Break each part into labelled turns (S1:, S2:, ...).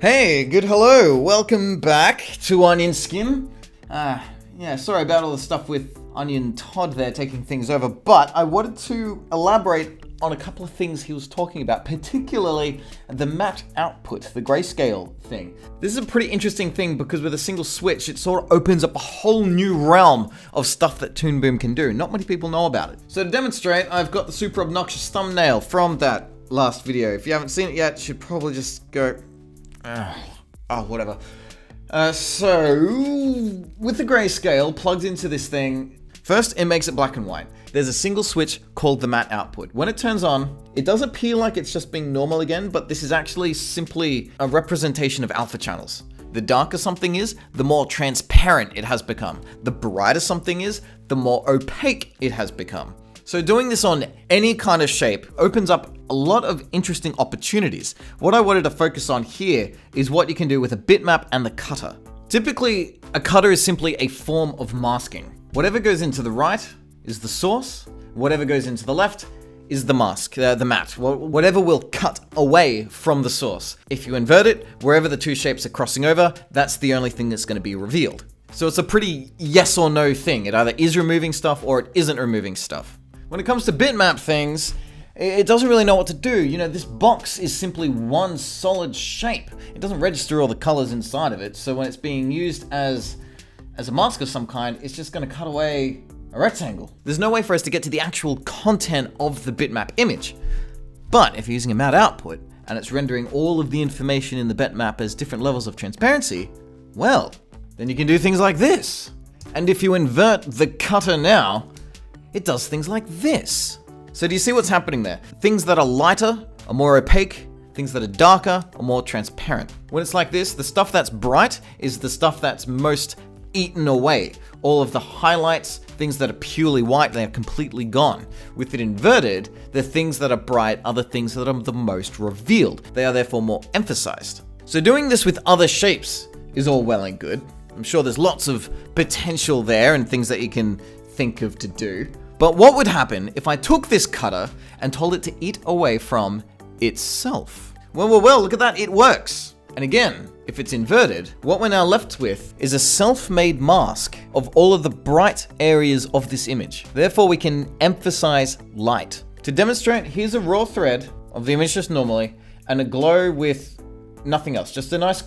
S1: Hey, good hello, welcome back to Onion Skin. Yeah, sorry about all the stuff with Onion Todd there taking things over, but I wanted to elaborate on a couple of things he was talking about, particularly the matte output, the grayscale thing. This is a pretty interesting thing because with a single switch, it sort of opens up a whole new realm of stuff that Toon Boom can do. Not many people know about it. So to demonstrate, I've got the super obnoxious thumbnail from that last video. If you haven't seen it yet, you should probably just go, whatever. So, with the grayscale plugged into this thing, first it makes it black and white. There's a single switch called the matte output. When it turns on, it does appear like it's just being normal again, but this is actually simply a representation of alpha channels. The darker something is, the more transparent it has become. The brighter something is, the more opaque it has become. So doing this on any kind of shape opens up a lot of interesting opportunities. What I wanted to focus on here is what you can do with a bitmap and the cutter. Typically, a cutter is simply a form of masking. Whatever goes into the right is the source, whatever goes into the left is the mask, the matte, whatever will cut away from the source. If you invert it, wherever the two shapes are crossing over, that's the only thing that's going to be revealed. So it's a pretty yes or no thing. It either is removing stuff or it isn't removing stuff. When it comes to bitmap things, it doesn't really know what to do. You know, this box is simply one solid shape. It doesn't register all the colors inside of it, so when it's being used as a mask of some kind, it's just going to cut away a rectangle. There's no way for us to get to the actual content of the bitmap image. But if you're using a matte output, and it's rendering all of the information in the bitmap as different levels of transparency, well, then you can do things like this. And if you invert the cutter now, it does things like this. So do you see what's happening there? Things that are lighter are more opaque, things that are darker are more transparent. When it's like this, the stuff that's bright is the stuff that's most eaten away. All of the highlights, things that are purely white, they are completely gone. With it inverted, the things that are bright are the things that are the most revealed. They are therefore more emphasized. So doing this with other shapes is all well and good. I'm sure there's lots of potential there and things that you can think of to do. But what would happen if I took this cutter and told it to eat away from itself? Well, look at that, it works. And again, if it's inverted, what we're now left with is a self-made mask of all of the bright areas of this image. Therefore, we can emphasize light. To demonstrate, here's a raw thread of the image just normally, and a glow with nothing else, just a nice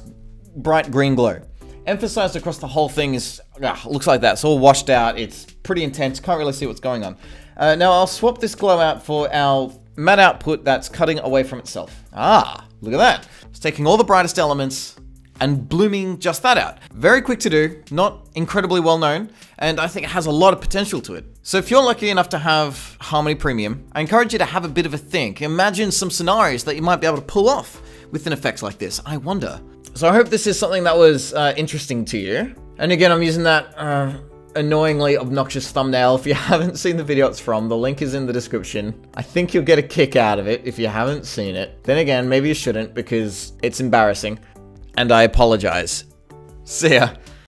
S1: bright green glow. Emphasized across the whole thing is, looks like that. It's all washed out. It's pretty intense. Can't really see what's going on. Now I'll swap this glow out for our matte output that's cutting away from itself. Look at that. It's taking all the brightest elements and blooming just that out. Very quick to do, not incredibly well known, and I think it has a lot of potential to it. So if you're lucky enough to have Harmony Premium, I encourage you to have a bit of a think. Imagine some scenarios that you might be able to pull off with an effect like this. I wonder. So I hope this is something that was interesting to you. And again, I'm using that annoyingly obnoxious thumbnail. If you haven't seen the video it's from, the link is in the description. I think you'll get a kick out of it if you haven't seen it. Then again, maybe you shouldn't because it's embarrassing. And I apologize. See ya.